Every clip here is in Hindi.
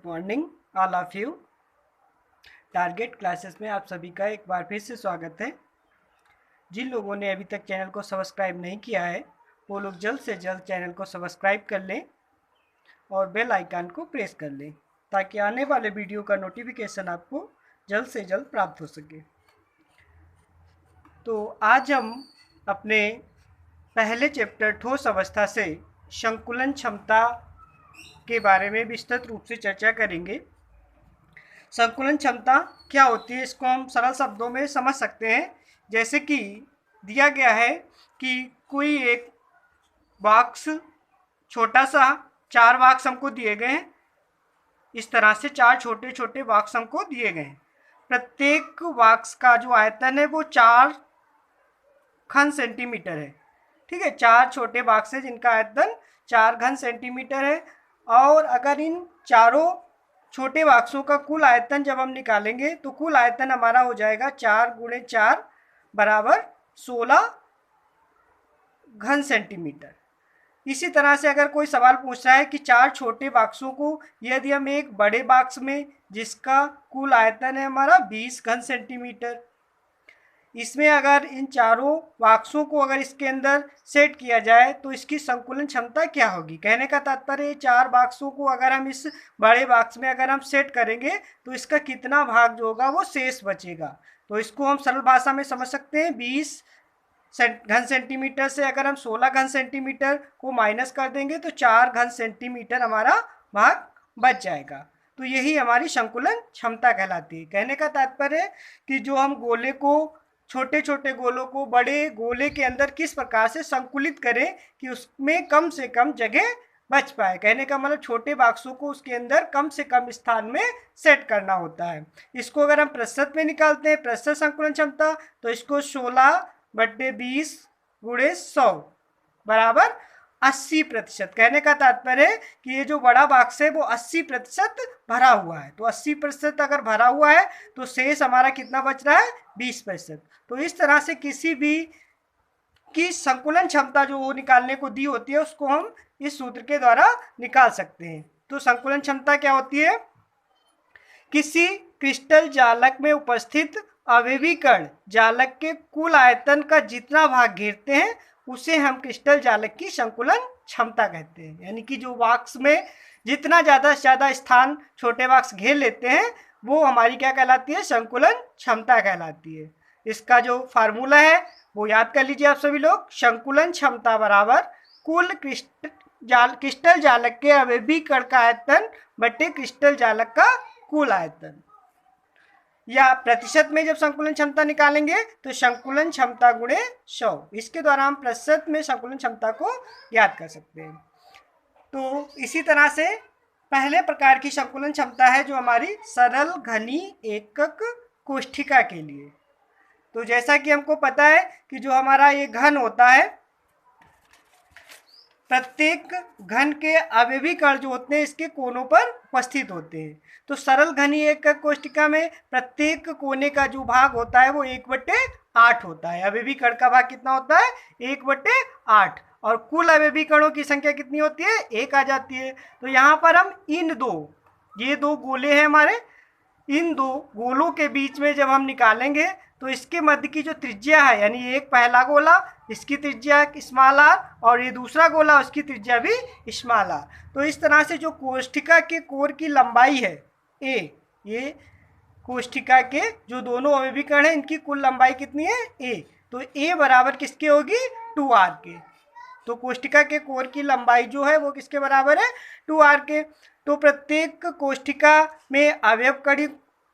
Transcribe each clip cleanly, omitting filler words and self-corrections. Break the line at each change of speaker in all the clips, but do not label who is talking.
Morning all of you. Target classes में आप सभी का एक बार फिर से स्वागत है। जिन लोगों ने अभी तक चैनल को सब्सक्राइब नहीं किया है वो लोग जल्द से जल्द चैनल को सब्सक्राइब कर लें और बेल आइकन को प्रेस कर लें ताकि आने वाले वीडियो का नोटिफिकेशन आपको जल्द से जल्द प्राप्त हो सके। तो आज हम अपने पहले चैप्टर ठोस अवस्था से संकुलन क्षमता के बारे में विस्तृत रूप से चर्चा करेंगे। संकुलन क्षमता क्या होती है इसको हम सरल शब्दों में समझ सकते हैं। जैसे कि दिया गया है कि कोई एक बॉक्स छोटा सा 4 बॉक्स हमको दिए गए हैं। इस तरह से 4 छोटे छोटे बॉक्स हमको दिए गए हैं। प्रत्येक बॉक्स का जो आयतन है वो 4 घन सेंटीमीटर है। ठीक है, 4 छोटे बॉक्स है जिनका आयतन 4 घन सेंटीमीटर है। और अगर इन चारों छोटे बॉक्सों का कुल आयतन जब हम निकालेंगे तो कुल आयतन हमारा हो जाएगा 4 × 4 बराबर 16 घन सेंटीमीटर। इसी तरह से अगर कोई सवाल पूछ रहा है कि 4 छोटे बॉक्सों को यदि हम एक बड़े बॉक्स में जिसका कुल आयतन है हमारा 20 घन सेंटीमीटर, इसमें अगर इन चारों बॉक्सों को अगर इसके अंदर सेट किया जाए तो इसकी संकुलन क्षमता क्या होगी। कहने का तात्पर्य 4 बॉक्सों को अगर हम इस बड़े बॉक्स में अगर हम सेट करेंगे तो इसका कितना भाग जो होगा वो शेष बचेगा। तो इसको हम सरल भाषा में समझ सकते हैं। 20 घन सेंटीमीटर से अगर हम 16 घन सेंटीमीटर को माइनस कर देंगे तो 4 घन सेंटीमीटर हमारा भाग बच जाएगा। तो यही हमारी संकुलन क्षमता कहलाती है। कहने का तात्पर्य है कि जो हम गोले को छोटे छोटे गोलों को बड़े गोले के अंदर किस प्रकार से संकुलित करें कि उसमें कम से कम जगह बच पाए। कहने का मतलब छोटे बॉक्सों को उसके अंदर कम से कम स्थान में सेट करना होता है। इसको अगर हम प्रतिशत में निकालते हैं प्रतिशत संकुलन क्षमता तो इसको 16/20 × 100 बराबर 80%। कहने का तात्पर्य है कि ये जो बड़ा बॉक्स है वो 80% भरा हुआ है। तो 80% अगर भरा हुआ है तो शेष हमारा कितना बच रहा है 20%। तो इस तरह से किसी भी की संकुलन क्षमता जो वो निकालने को दी होती है उसको हम इस सूत्र के द्वारा निकाल सकते हैं। तो संकुलन क्षमता क्या होती है? किसी क्रिस्टल जालक में उपस्थित अवयवी कण जालक के कुल आयतन का जितना भाग घेरते हैं उसे हम क्रिस्टल जालक की संकुलन क्षमता कहते हैं। यानी कि जो बॉक्स में जितना ज़्यादा से ज़्यादा स्थान छोटे बॉक्स घेर लेते हैं वो हमारी क्या कहलाती है? संकुलन क्षमता कहलाती है। इसका जो फार्मूला है वो याद कर लीजिए आप सभी लोग। संकुलन क्षमता बराबर कुल क्रिस्टल जालक के अवयवी कण का आयतन बटे क्रिस्टल जालक का कुल आयतन। या प्रतिशत में जब संकुलन क्षमता निकालेंगे तो संकुलन क्षमता × 100। इसके द्वारा हम प्रतिशत में संकुलन क्षमता को याद कर सकते हैं। तो इसी तरह से पहले प्रकार की संकुलन क्षमता है जो हमारी सरल घनी एकक कोष्ठिका के लिए। तो जैसा कि हमको पता है कि जो हमारा ये घन होता है प्रत्येक घन के अवयवी कण जो होते हैं इसके कोनों पर उपस्थित होते हैं। तो सरल घनी एकक कोष्ठिका में प्रत्येक कोने का जो भाग होता है वो 1/8 होता है। अवयवी कण का भाग कितना होता है? 1/8। और कुल अवयवी कणों की संख्या कितनी होती है? 1 आ जाती है। तो यहाँ पर हम ये दो गोले हैं हमारे, इन दो गोलों के बीच में जब हम निकालेंगे तो इसके मध्य की जो त्रिज्या है यानी एक पहला गोला इसकी त्रिज्या स्मॉल r और ये दूसरा गोला उसकी त्रिज्या भी स्मॉल r। तो इस तरह से जो कोष्ठिका के कोर की लंबाई है a, ये कोष्ठिका के जो दोनों अवयवी कण हैं इनकी कुल लंबाई कितनी है? a। तो a बराबर किसके होगी? 2r के। तो कोष्ठिका के कोर की लंबाई जो है वो किसके बराबर है? 2r के। तो प्रत्येक कोष्ठिका में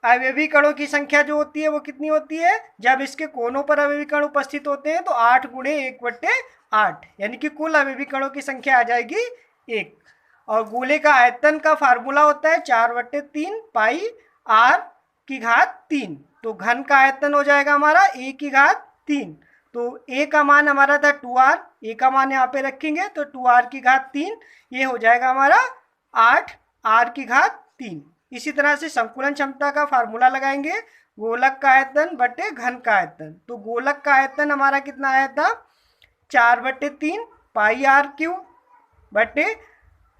अवयवी कणों की संख्या जो होती है वो कितनी होती है? जब इसके कोनों पर अवयवी कण उपस्थित होते हैं तो 8 × 1/8 यानी कि कुल अवयवी कणों की संख्या आ जाएगी 1। और गोले का आयतन का फार्मूला होता है 4/3 πr⁴। तो घन का आयतन हो जाएगा हमारा a⁴। तो a का मान हमारा था 2r, a का मान यहाँ पे रखेंगे तो 2r⁴ ये हो जाएगा हमारा 8r⁴। इसी तरह से संकुलन क्षमता का फार्मूला लगाएंगे गोलक का आयतन बटे घन का आयतन। तो गोलक का आयतन हमारा कितना आया था? 4/3 πr³ बटे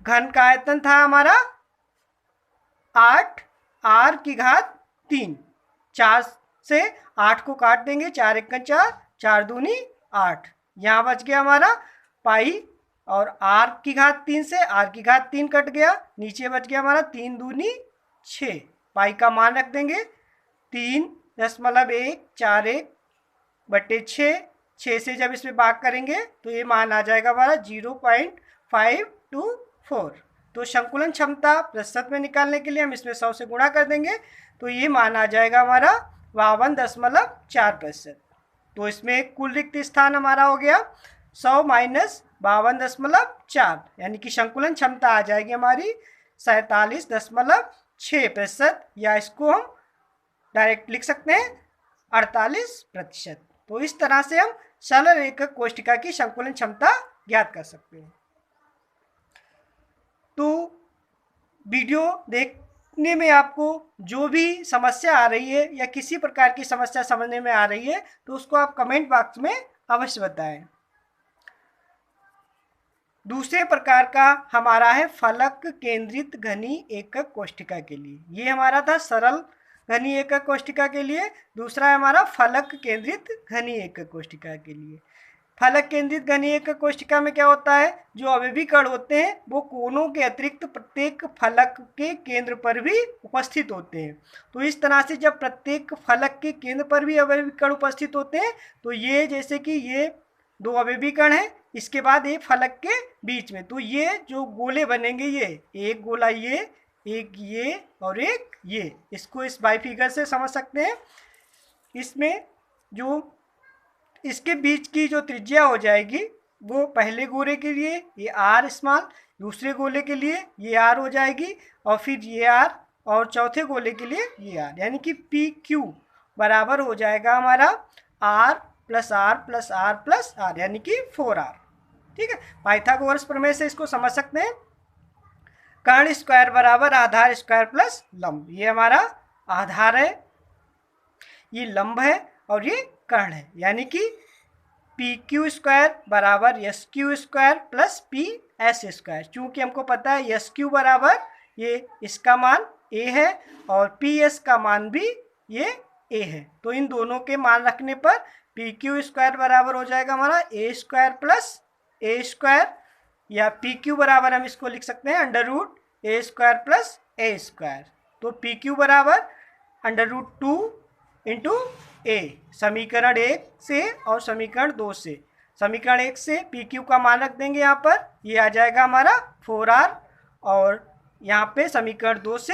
घन का आयतन था हमारा 8 आर की घात 3। 4 से 8 को काट देंगे, 4 1 4, 4 दूनी 8। यहाँ बच गया हमारा पाई, और आर की घात 3 से आर की घात 3 कट गया, नीचे बच गया हमारा 3 दूनी 6। पाई का मान रख देंगे 3.141 बटे 6। 6 से जब इसमें भाग करेंगे तो ये मान आ जाएगा हमारा 0.524। तो संकुलन क्षमता प्रतिशत में निकालने के लिए हम इसमें 100 से गुणा कर देंगे, तो ये मान आ जाएगा हमारा 52.4%। तो इसमें कुल रिक्त स्थान हमारा हो गया 100 माइनस 52.4, यानी कि संकुलन क्षमता आ जाएगी हमारी 47.6%, या इसको हम डायरेक्ट लिख सकते हैं 48%। तो इस तरह से हम सरल एकक कोशिका की संकुलन क्षमता ज्ञात कर सकते हैं। तो वीडियो देखने में आपको जो भी समस्या आ रही है या किसी प्रकार की समस्या समझने में आ रही है तो उसको आप कमेंट बॉक्स में अवश्य बताएं। दूसरे प्रकार का हमारा है फलक केंद्रित घनी एकक कोशिका के लिए। ये हमारा था सरल घनी एकक कोशिका के लिए, दूसरा है हमारा फलक केंद्रित घनी एकक कोशिका के लिए। फलक केंद्रित घनी एकक कोशिका में क्या होता है, जो अवयवी कण होते हैं वो कोनों के अतिरिक्त प्रत्येक फलक के केंद्र पर भी उपस्थित होते हैं। तो इस तरह से जब प्रत्येक फलक के केंद्र पर भी अवयवी कण उपस्थित होते हैं तो ये जैसे कि ये 2 अवयवी कण हैं, इसके बाद एक फलक के बीच में, तो ये जो गोले बनेंगे, ये एक गोला, ये एक, ये और एक ये, इसको इस बाई फिगर से समझ सकते हैं। इसमें जो इसके बीच की जो त्रिज्या हो जाएगी वो पहले गोले के लिए ये आर स्मॉल, दूसरे गोले के लिए ये आर हो जाएगी, और फिर ये आर, और चौथे गोले के लिए ये आर, यानी कि पी क्यू बराबर हो जाएगा हमारा R plus R plus R plus R, यानी कि 4r। ठीक है, पाइथागोरस प्रमेय से इसको समझ सकते हैं। कर्ण स्क्वायर बराबर आधार स्क्वायर प्लस लंब। ये हमारा आधार है, ये लंब है, और ये कर्ण है, यानी कि पी क्यू स्क्वायर बराबर S Q square plus P S square. चूँकि हमको पता है एस क्यू बराबर ये इसका मान ए है और पी एस का मान भी ये ए है, तो इन दोनों के मान रखने पर पी क्यू स्क्वायर बराबर हो जाएगा हमारा ए स्क्वायर प्लस ए स्क्वायर, या पी क्यू बराबर हम इसको लिख सकते हैं अंडर रूट ए स्क्वायर प्लस ए स्क्वायर। तो पी क्यू बराबर अंडर रूट 2 इंटू ए, समीकरण 1 से और समीकरण 2 से। समीकरण 1 से पी क्यू का मान रख देंगे यहाँ पर, ये आ जाएगा हमारा 4r, और यहाँ पे समीकरण 2 से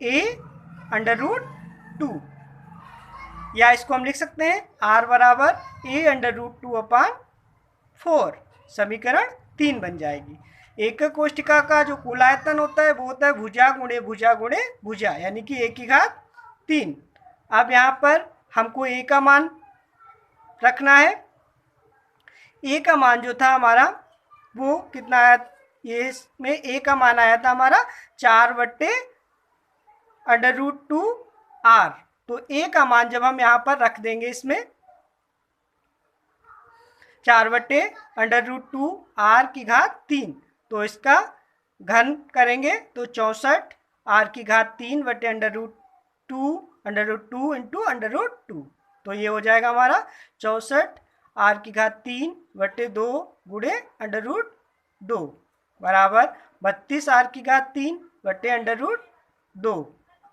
a अंडर रूट 2, या इसको हम लिख सकते हैं r बराबर a अंडर रूट 2/4, समीकरण 3 बन जाएगी। एकक कोशिका का जो कुल आयतन होता है वो होता है भुजा गुणे भुजा गुणे भुजा, यानी कि 1 की घात 3। अब यहाँ पर हमको a का मान रखना है। a का मान जो था हमारा वो कितना आया, ये इसमें a का मान आया था हमारा 4/√2r। तो a का मान जब हम यहाँ पर रख देंगे इसमें 4/√2r की घात 3, तो इसका घन करेंगे तो 64 r की घात 3 बटे √2 इंटू √2, तो ये हो जाएगा हमारा 64 r की घात 3 बटे 2 गुणे √2 बराबर 32 r की घात 3 बटे √2।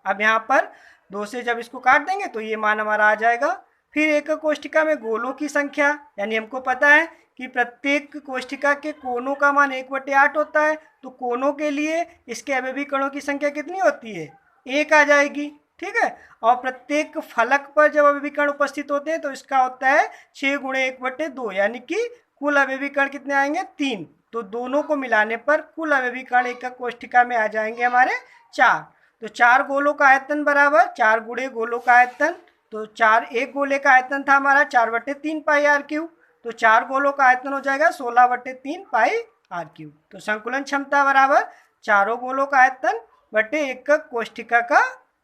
अब यहाँ पर 2 से जब इसको काट देंगे तो ये मान हमारा आ जाएगा। फिर एकक कोशिका में गोलों की संख्या, यानी हमको पता है कि प्रत्येक कोशिका के कोनों का मान 1/8 होता है, तो कोनों के लिए इसके अवयवी कणों की संख्या कितनी होती है, 1 आ जाएगी। ठीक है, और प्रत्येक फलक पर जब अवयवी कण उपस्थित होते हैं तो इसका होता है 6 × 1/2, यानी कि कुल अवयवी कण कितने आएंगे, 3। तो दोनों को मिलाने पर कुल अवयवी कण एकक कोशिका में आ जाएंगे हमारे 4। तो 4 गोलों का आयतन बराबर 4 गुणे गोलों का आयतन, तो 4, एक गोले का आयतन था हमारा 4/3 पाई r3, तो 4 गोलों का आयतन हो जाएगा 16/3 पाई r3। तो संकुलन क्षमता बराबर चारों गोलों का आयतन बटे एकक कोशिका का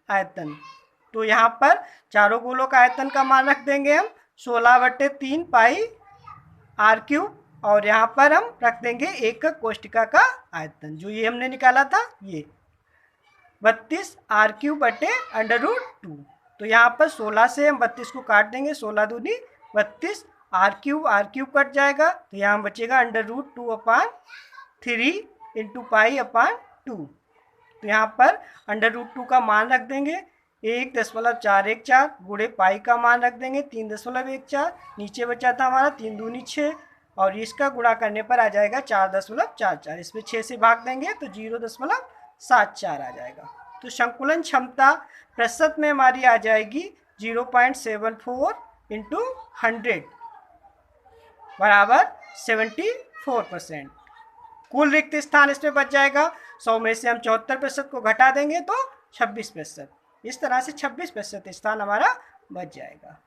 आयतन। तो यहाँ पर चारों गोलों का आयतन का मान रख देंगे हम 16/3 पाई r3, और यहाँ पर हम रख देंगे एकक कोशिका का आयतन, जो ये हमने निकाला था ये। 32 r³/√2। तो यहाँ पर 16 से हम 32 को काट देंगे, 16 दूनी 32, r³ कट जाएगा, तो यहाँ बचेगा √2/3 इंटू पाई/2। तो यहाँ पर √2 का मान रख देंगे 1.414 गुणे पाई का मान रख देंगे 3.14, नीचे बचा था हमारा 3 दूनी 6 और इसका गुणा करने पर आ जाएगा 4.44। इसमें 6 से भाग देंगे तो 0.74 आ जाएगा। तो संकुलन क्षमता प्रतिशत में हमारी आ जाएगी 0.74 इंटू 100 बराबर 74%। कुल रिक्त स्थान इसमें बच जाएगा। 100 में से हम 74% को घटा देंगे तो 26%। इस तरह से 26% स्थान हमारा बच जाएगा।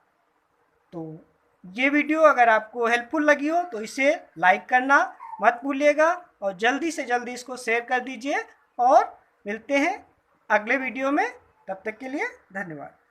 तो ये वीडियो अगर आपको हेल्पफुल लगी हो तो इसे लाइक करना मत भूलिएगा और जल्दी से जल्दी इसको शेयर कर दीजिए और मिलते हैं अगले वीडियो में। तब तक के लिए धन्यवाद।